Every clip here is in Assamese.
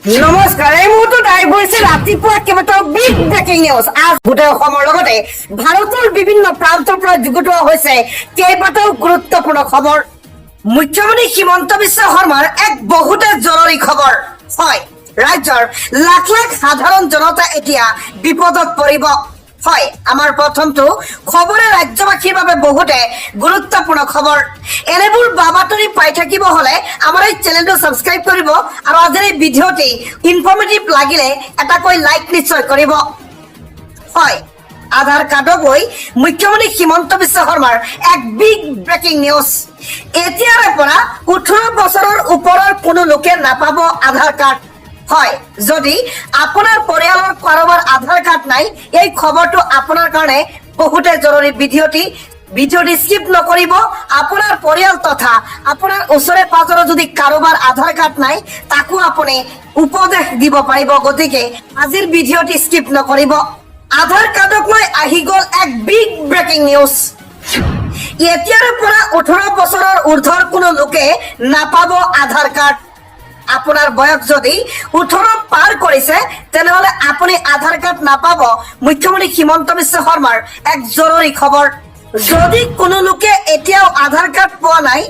নমস্কাৰ, এই মুহূৰ্তত আহি পৰিছে ৰাতিপুৱা কেইবাটাও বিগ ব্ৰেকিং নিউজ। আজ গোটেই অসমৰ লগতে ভাৰতৰ বিভিন্ন প্ৰান্তৰ পৰা যুগুতোৱা হৈছে কেইবাটাও গুৰুত্বপূৰ্ণ খবৰ। মুখ্যমন্ত্ৰী হিমন্ত বিশ্ব শৰ্মাৰ এক বহুতে জৰুৰী খবৰ। হয়, ৰাজ্যৰ লাখ লাখ সাধাৰণ জনতা এতিয়া বিপদত পৰিব। হয়, আমাৰ প্ৰথমটো খবৰে ৰাজ্যবাসীৰ বাবে বহুতে গুৰুত্বপূৰ্ণ খবৰ। এনেবোৰ বাবাতৰি পাই থাকিব হলে আমাৰ এই চেনেলটো সাবস্ক্ৰাইব কৰিব আৰু আজিৰ এই ভিডিঅ'টি ইনফৰ্মেটিভ লাগিলে এটাকৈ লাইক নিশ্চয় কৰিব। হয়, আধাৰ কাৰ্ডক লৈ মুখ্যমন্ত্ৰী হিমন্ত বিশ্ব শৰ্মাৰ এক বিগ ব্ৰেকিং নিউজ। এতিয়াৰে পৰা 18 বছৰৰ ওপৰৰ কোনো লোকে নাপাব আধাৰ কাৰ্ড। হয়, যদি আপোনাৰ পৰিয়ালৰ কাৰোবাৰ আধাৰ কাৰ্ড নাই, এই খবৰটো আপোনাৰ কাৰণে বহুতে জৰুৰী। ভিডিঅ'টি স্কিপ নকৰিব। আপোনাৰ পৰিয়াল তথা আপোনাৰ ওচৰে পাজৰে যদি কাৰোবাৰ আধাৰ কাৰ্ড নাই, তাকো আপুনি উপদেশ দিব পাৰিব। গতিকে আজিৰ ভিডিঅ'টি স্কিপ নকৰিব। আধাৰ কাৰ্ডক লৈ আহি গ'ল এক বিগ ব্ৰেকিং নিউজ। এতিয়াৰে পৰা 18 বছৰৰ ঊৰ্ধ্বৰ কোনো লোকে নাপাব আধাৰ কাৰ্ড। আপোনাৰ বয়স যদি 18 পাৰ কৰিছে, তেনেহলে আপুনি আধাৰ কাৰ্ড নাপাব। মুখ্যমন্ত্ৰী হিমন্ত বিশ্ব শৰ্মাৰ এক জৰুৰী খবৰ। যদি কোনো লোকে এতিয়াও আধাৰ কাৰ্ড পোৱা নাই,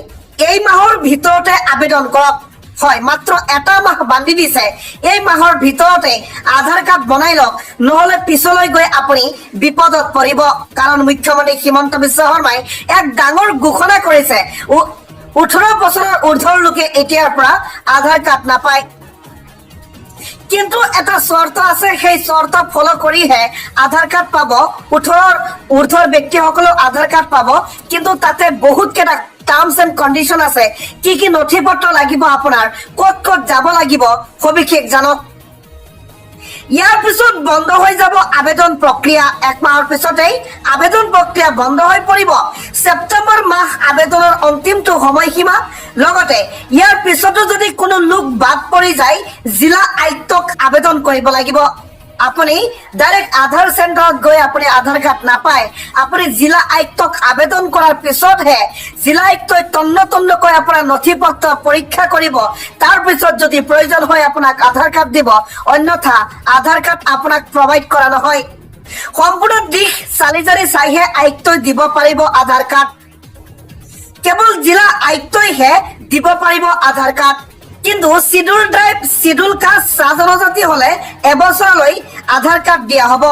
এই মাহৰ ভিতৰতে আবেদন কৰক। হয়, মাত্ৰ এটা মাহ বান্ধি দিছে, এই মাহৰ ভিতৰতে আধাৰ কাৰ্ড বনাই লওক, নহলে পিছলৈ গৈ আপুনি বিপদত পৰিব। কাৰণ মুখ্যমন্ত্ৰী হিমন্ত বিশ্ব শৰ্মাই এক ডাঙৰ ঘোষণা কৰিছে, 18 বছৰৰ ঊৰ্ধ্বৰ লোকে এতিয়াৰ পৰা আধাৰ কাৰ্ড নাপায়। কিন্তু এটা চৰ্ত আছে, সেই চৰ্ত ফলো কৰিহে আধাৰ কাৰ্ড পাব। 18 ঊৰ্ধ্বৰ ব্যক্তিসকলেও আধাৰ কাৰ্ড পাব, কিন্তু তাতে বহুত কেইটা টাৰ্মছ এণ্ড কণ্ডিশ্যন আছে। কি কি নথি পত্ৰ লাগিব, আপোনাৰ ক'ত ক'ত যাব লাগিব, সবিশেষ জানক। ইয়াৰ পিছত বন্ধ হৈ যাব আবেদন প্ৰক্ৰিয়া। এক মাহৰ পিছতেই আবেদন প্ৰক্ৰিয়া বন্ধ হৈ পৰিব। ছেপ্টেম্বৰ মাহ আবেদনৰ অন্তিমটো সময়সীমা। লগতে ইয়াৰ পিছতো যদি কোনো লোক বাদ পৰি যায়, জিলা আয়ুক্তক আবেদন কৰিব লাগিব। আপুনি ডাইৰেক্ট আধাৰ চেণ্টাৰত গৈ আপুনি আধাৰ কাৰ্ড নাপায়, আপুনি জিলা আয়ুক্তক আবেদন কৰাৰ পিছতহে জিলা আয়ুক্তই তন্নতন্নকৈ আপোনাৰ নথি পত্ৰ পৰীক্ষা কৰিব। তাৰ পিছত যদি প্ৰয়োজন হয় আপোনাক আধাৰ কাৰ্ড দিব, অন্যথা আধাৰ কাৰ্ড আপোনাক প্ৰভাইড কৰা নহয়। সম্পূৰ্ণ দিশ চালি জাৰি চাইহে আয়ুক্তই দিব পাৰিব আধাৰ কাৰ্ড। কেৱল জিলা আয়ুক্তইহে দিব পাৰিব আধাৰ কাৰ্ড। কিন্তু শিডিউল ট্ৰাইব, শিডিউল কাষ্ট, চাহ জনজাতি হলে এবছৰলৈ আধাৰ কাৰ্ড দিয়া হব।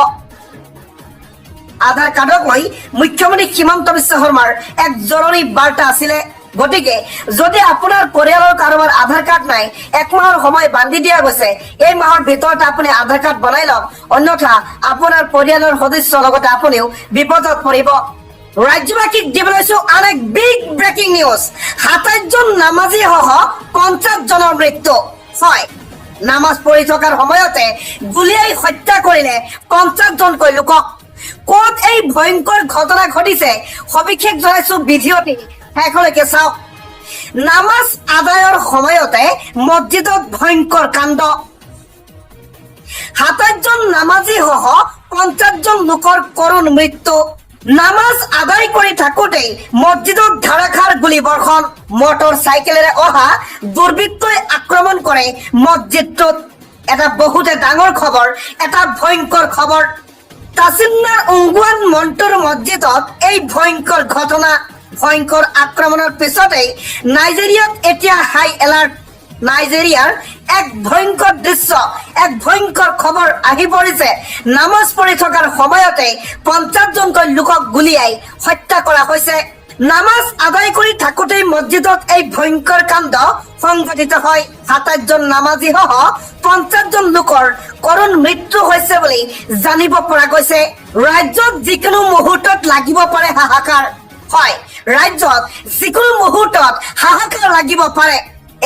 আধাৰ কাৰ্ডক লৈ মুখ্যমন্ত্ৰী হিমন্ত বিশ্ব শৰ্মাৰ এক জৰুৰী বাৰ্তা আছিলে। গতিকে যদি আপোনাৰ পৰিয়ালৰ কাৰোবাৰ আধাৰ কাৰ্ড নাই, এক মাহৰ সময় বান্ধি দিয়া গৈছে, এই মাহৰ ভিতৰত আপুনি আধাৰ কাৰ্ড বনাই লওক, অন্যথা আপোনাৰ পৰিয়ালৰ সদস্যৰ লগতে আপুনিও বিপদত পৰিব। ৰাজ্যবাসীক দিবলৈ আন এক বিগ ব্ৰেকিং নিউজ। 27 জন নামাজী সহ 50 জনৰ মৃত্যু। হয়, নামাজ পঢ়ি থকাৰ সময়তে গুলীয়াই হত্যা কৰিলে 50 জনকৈ লোকক। ক'ত এই ভয়ংকৰ ঘটনা ঘটিছে, সবিশেষ জনাইছো। ভিডিঅ'টি শেষলৈকে চাওক। নামাজ আদায়ৰ সময়তে মছজিদত ভয়ংকৰ কাণ্ড। 27 জন নামাজী সহ 50 জন লোকৰ কৰুণ মৃত্যু। নামাজ আদায় কৰি থাকোতেই মছজিদত ধাৰাসাৰ গুলীবৰ্ষণ। মটৰ চাইকেলেৰে অহা দুৰ্বৃত্তই আক্ৰমণ কৰে মছজিদটোত। এটা বহুতে ডাঙৰ খবৰ, এটা ভয়ংকৰ খবৰ। তাচিন্নাৰ উংগুৱান মন্টুৰ মছজিদত এই ভয়ংকৰ ঘটনা। ভয়ংকৰ আক্ৰমণৰ পিছতেই নাইজেৰিয়াত এতিয়া হাই এলাৰ্ট। নাইজেৰিয়াৰ এক ভয়ংকৰ দৃশ্য, এক ভয়ংকৰ খবৰ আহি পৰিছে। নামাজ পঢ়ি থকাৰ সময়তে 50 জনকৈ লোকক গুলীয়াই হত্যা কৰা হৈছে। নামাজ আদায় কৰি থাকোতেই মছজিদত এই ভয়ংকৰ কাণ্ড সংঘটিত হয়। 27 জন নামাজী সহ 50 জন লোকৰ কৰুণ মৃত্যু হৈছে বুলি জানিব পৰা গৈছে। ৰাজ্যত যিকোনো মুহূৰ্তত লাগিব পাৰে হাহাকাৰ। হয়, ৰাজ্যত যিকোনো মুহূৰ্তত হাহাকাৰ লাগিব পাৰে।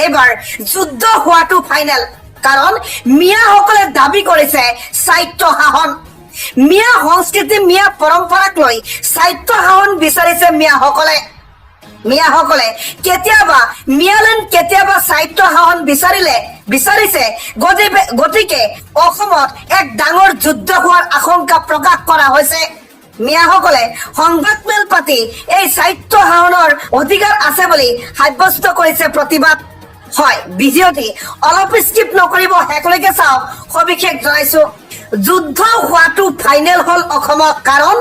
এইবাৰ যুদ্ধ হোৱাটো ফাইনেল। কাৰণ মিয়াসকলে দাবী কৰিছে স্বায়ত্ব শাসন। মিয়া সংস্কৃতি, মিয়া পৰম্পৰাক লৈ স্বায়ত্ব শাসন বিচাৰিছে মিয়াসকলে। কেতিয়াবা মিয়ালেণ্ড, কেতিয়াবা স্বায়ত্ব শাসন বিচাৰিছে। গতিকে অসমত এক ডাঙৰ যুদ্ধ হোৱাৰ আশংকা প্ৰকাশ কৰা হৈছে। মিয়াসকলে সংবাদমেল পাতি এই স্বায়ত্ব শাসনৰ অধিকাৰ আছে বুলি সাব্যস্ত কৰিছে প্ৰতিবাদ। হয় ভিডিঅ'টি অলপ স্কিপ নকৰিব, শেষলৈকে চাওক। সবিশেষ জনাইছো, যুদ্ধ হোৱাটো ফাইনেল হল অসমত, কাৰণ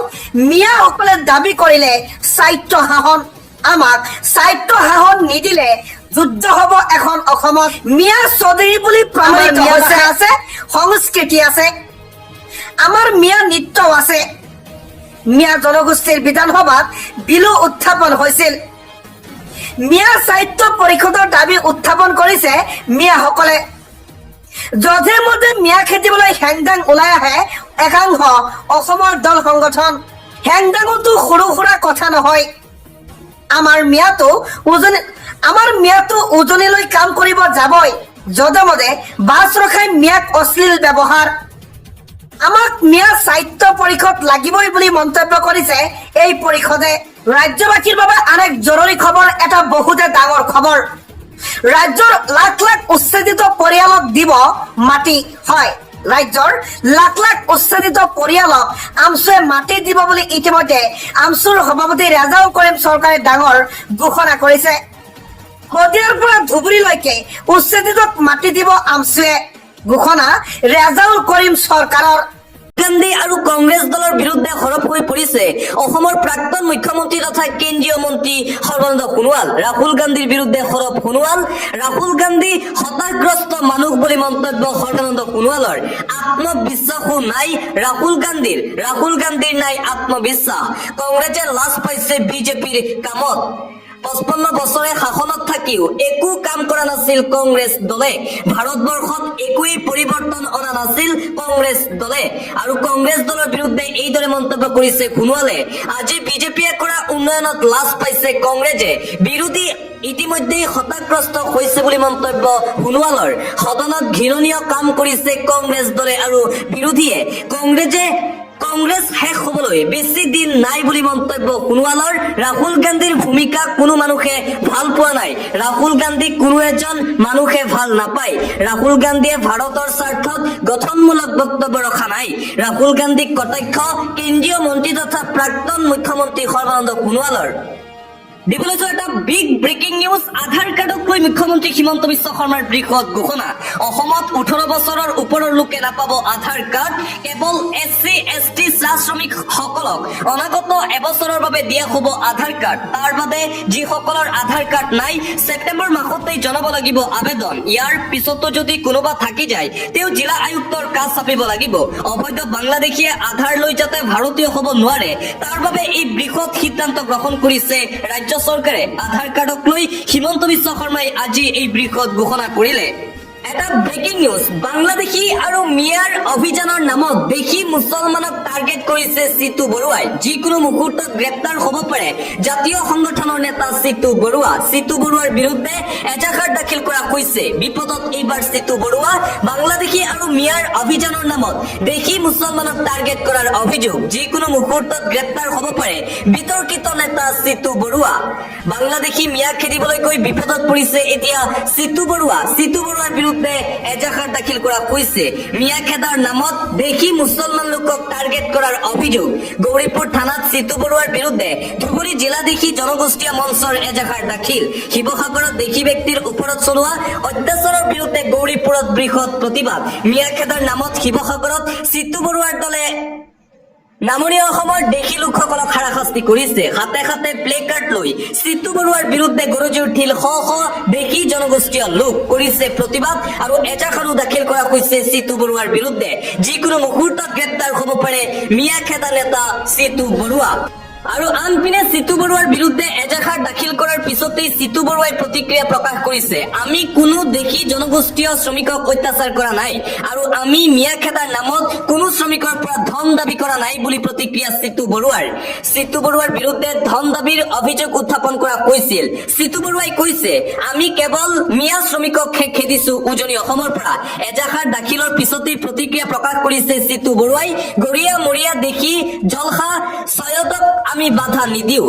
মিয়াসকলে দাবী কৰিলে স্বায়ত্ব শাসন। আমাক স্বায়ত্ব শাসন নিদিলে যুদ্ধ হব এখন অসমত। মিয়া চৌধুৰী বুলি প্ৰমাণিত আছে, সংস্কৃতি আছে, আমাৰ মিয়া নৃত্য আছে। মিয়া জনগোষ্ঠীৰ বিধানসভাত বিলু উত্থাপন হৈছিল। মিয়া সাহিত্য পৰিষদৰ দাবী উত্থাপন কৰিছে মিয়াসকলে। যধে মধে মিয়া খেদিবলৈ হেংদাং ওলাই আহে একাংশ অসমৰ দল সংগঠন। হেংদাঙতো সৰু সুৰা কথা নহয়। আমাৰ মিয়াটো উজনিলৈ কাম কৰিব যাবই। যধে মধে বাছ ৰখাই মিয়াক অশ্লীল ব্যৱহাৰ। আমাক মিয়া সাহিত্য পৰিষদ লাগিবই বুলি মন্তব্য কৰিছে এই পৰিষদে। ৰাজ্যবাসীৰ বাবে আন এক জৰুৰী খবৰ, এটা বহুতে ডাঙৰ খবৰ। ৰাজ্যৰ লাখ লাখ উচ্ছেদিত পৰিয়ালক দিব মাটি। হয়, ৰাজ্যৰ লাখ লাখ উচ্ছেদিত পৰিয়ালক আমচুৱে মাটি দিব বুলি ইতিমধ্যে আমচুৰ সভাপতি ৰেজাউল কৰিম চৰকাৰে ডাঙৰ ঘোষণা কৰিছে। শদিয়াৰ পৰা ধুবুৰীলৈকে উচ্ছেদিতক মাটি দিব আমচুৱে, ঘোষণা ৰেজাউল কৰিম চৰকাৰৰ। গান্ধী আৰু কংগ্ৰেছ দলৰ বিৰুদ্ধে সৰব হৈ পৰিছে অসমৰ প্ৰাক্তন মুখ্যমন্ত্ৰী তথা কেন্দ্ৰীয় মন্ত্ৰী সৰ্বানন্দ সোণোৱাল। ৰাহুল গান্ধীৰ বিৰুদ্ধে সৰব সোণোৱাল। ৰাহুল গান্ধী হতাশগ্ৰস্ত মানুহ বুলি মন্তব্য সৰ্বানন্দ সোণোৱালৰ। আত্মবিশ্বাসো নাই ৰাহুল গান্ধীৰ নাই আত্মবিশ্বাস। কংগ্ৰেছে লাজ পাইছে বিজেপিৰ কামত। 55 বছৰে শাসনত থাকিও একো কাম কৰা নাছিল কংগ্ৰেছ দলে। ভাৰতবৰ্ষত একোৱেই পৰিৱৰ্তন অনা নাছিল কংগ্ৰেছ দলে। আৰু কংগ্ৰেছ দলৰ বিৰুদ্ধে এইদৰে মন্তব্য কৰিছে সোণোৱালে। আজি বিজেপিয়ে কৰা উন্নয়নত লাজ পাইছে কংগ্ৰেছে। বিৰোধী ইতিমধ্যেই হতাশগ্ৰস্ত হৈছে বুলি মন্তব্য সোণোৱালৰ। সদনত ঘৃণনীয় কাম কৰিছে কংগ্ৰেছ দলে আৰু বিৰোধীয়ে। কংগ্ৰেছ শেষ হবলৈ বেছি দিন নাই বুলি মন্তব্য সোণোৱালৰ। ৰাহুল গান্ধীৰ ভূমিকা কোনো মানুহে ভাল পোৱা নাই। ৰাহুল গান্ধীক কোনো এজন মানুহে ভাল নাপায়। ৰাহুল গান্ধীয়ে ভাৰতৰ স্বাৰ্থত গঠনমূলক বক্তব্য ৰখা নাই। ৰাহুল গান্ধীক কটাক্ষ কেন্দ্ৰীয় মন্ত্ৰী তথা প্ৰাক্তন মুখ্যমন্ত্ৰী সৰ্বানন্দ সোণোৱালৰ। দিবলৈ এটা বিগ ব্ৰেকিং নিউজ। আধাৰ কাৰ্ডক লৈ মুখ্যমন্ত্ৰী হিমন্ত বিশ্ব শৰ্মাৰ বৃহৎ ঘোষণা। অসমত 18 বছৰৰ ওপৰৰ লোকে নাপাব আধাৰ কাৰ্ড। কেৱল SC ST চাহ শ্ৰমিক সকলক অনাগত এবছৰৰ বাবে দিয়া হ'ব আধাৰ কাৰ্ড। তাৰ বাদে যিসকলৰ আধাৰ কাৰ্ড নাই ছেপ্টেম্বৰ মাহতেই জনাব লাগিব আবেদন। ইয়াৰ পিছতো যদি কোনোবা থাকি যায় তেওঁ জিলা আয়ুক্তৰ কাষ চাপিব লাগিব। অবৈধ বাংলাদেশীয়ে আধাৰ লৈ যাতে ভাৰতীয় হ'ব নোৱাৰে তাৰ বাবে এই বৃহৎ সিদ্ধান্ত গ্ৰহণ কৰিছে ৰাজ্য চৰকাৰে। আধাৰ কাৰ্ডক লৈ হিমন্ত বিশ্ব শৰ্মাই আজি এই বৃহৎ ঘোষণা কৰিলে। এটা ব্ৰেকিং নিউজ। বাংলাদেশী আৰু মিয়াৰ অভিযানৰ নামত দেশী মুছলমানক টাৰ্গেট কৰিছে চিতু বৰুৱাই। যিকোনো মুহূৰ্তত গ্ৰেপ্তাৰ হ'ব পাৰে জাতীয় সংগঠনৰ নেতা চিতু বৰুৱা। চিতু বৰুৱাৰ বিৰুদ্ধে এজাহাৰ দাখিল কৰা হৈছে। বিপদত এইবাৰ চিতু বৰুৱা। বাংলাদেশী আৰু মিয়াৰ অভিযানৰ নামত দেশী মুছলমানক টাৰ্গেট কৰাৰ অভিযোগ। যিকোনো মুহূৰ্তত গ্ৰেপ্তাৰ হ'ব পাৰে বিতৰ্কিত নেতা চিতু বৰুৱা। বাংলাদেশী মিয়া খেদিবলৈ গৈ বিপদত পৰিছে এতিয়া চিতু বৰুৱা। চিতু বৰুৱাৰ বিৰুদ্ধে এজাহাৰ দাখিল কৰা হৈছে। মিয়া খেদাৰ নামত দেশী মুছলমান লোকক টাৰ্গেট কৰাৰ অভিযোগ। গৌৰীপুৰ থানাত চিতু বৰুৱাৰ বিৰুদ্ধে ধুবুৰী জিলা দেশী জনগোষ্ঠীয় মঞ্চৰ এজাহাৰ দাখিল। শিৱসাগৰত দেশী ব্যক্তিৰ ওপৰত চলোৱা অত্যাচাৰৰ বিৰুদ্ধে গৌৰীপুৰত বৃহৎ প্ৰতিবাদ। মিয়া খেদাৰ নামত শিৱসাগৰত চিতু বৰুৱাৰ দলে নামনি অসমৰ দেশী লোকসকলক হাৰাশাস্তি কৰিছে। হাতে হাতে প্লে কাৰ্ড লৈ চিতু বৰুৱাৰ বিৰুদ্ধে গৰজি উঠিল শ শ দেশী জনগোষ্ঠীয় লোক। কৰিছে প্ৰতিবাদ আৰু এজাহাৰো দাখিল কৰা হৈছে চিতু বৰুৱাৰ বিৰুদ্ধে। যিকোনো মুহূৰ্তত গ্ৰেপ্তাৰ হ'ব পাৰে মিয়া খেদা নেতা চিতু বৰুৱা। আৰু আনপিনে চিতু বৰুৱাৰ বিৰুদ্ধে এজাহাৰ দাখিল কৰাৰ পিছতেই চিতু বৰুৱাই প্ৰতিক্ৰিয়া প্ৰকাশ কৰিছে। আমি কোনো দেশী জনগোষ্ঠীয় শ্ৰমিকক অত্যাচাৰ কৰা নাই আৰু আমি মিয়া খেদাৰ নামত কোনো শ্ৰমিকৰ পৰা ধন দাবী কৰা নাই বুলি প্ৰতিক্ৰিয়া চিতু বৰুৱাৰ। চিতু বৰুৱাৰ বিৰুদ্ধে ধন দাবীৰ অভিযোগ উত্থাপন কৰা হৈছিল। চিতু বৰুৱাই কৈছে, আমি কেৱল মিয়া শ্ৰমিকক খেদিছো উজনি অসমৰ পৰা। এজাহাৰ দাখিলৰ পিছতেই প্ৰতিক্ৰিয়া প্ৰকাশ কৰিছে চিতু বৰুৱাই। গৰিয়া মৰিয়া দেশী জলসা চয়দক আমি বাধা নিদিও।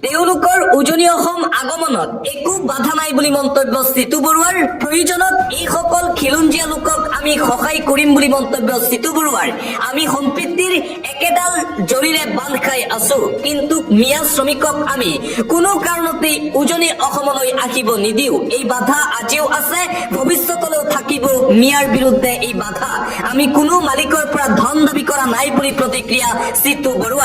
তেওঁলোকৰ উজনি অসম আগমনত একো বাধা নাই বুলি মন্তব্য চিতু বৰুৱাৰ। প্ৰয়োজনত এইসকল খিলঞ্জীয়া লোকক আমি সহায় কৰিম বুলি মন্তব্য চিতু বৰুৱাৰ। আমি সম্প্ৰীতিৰ একেডাল জৰিৰে বান্ধ খাই আছো, কিন্তু মিয়া শ্ৰমিকক আমি কোনো কাৰণতে উজনি অসমলৈ আহিব নিদিওঁ। এই বাধা আজিও আছে, ভৱিষ্যতলৈও থাকিব। মিয়াৰ বিৰুদ্ধে এই বাধা। আমি কোনো মালিকৰ পৰা ধন দাবী কৰা নাই বুলি প্ৰতিক্ৰিয়া চিতু বৰুৱা।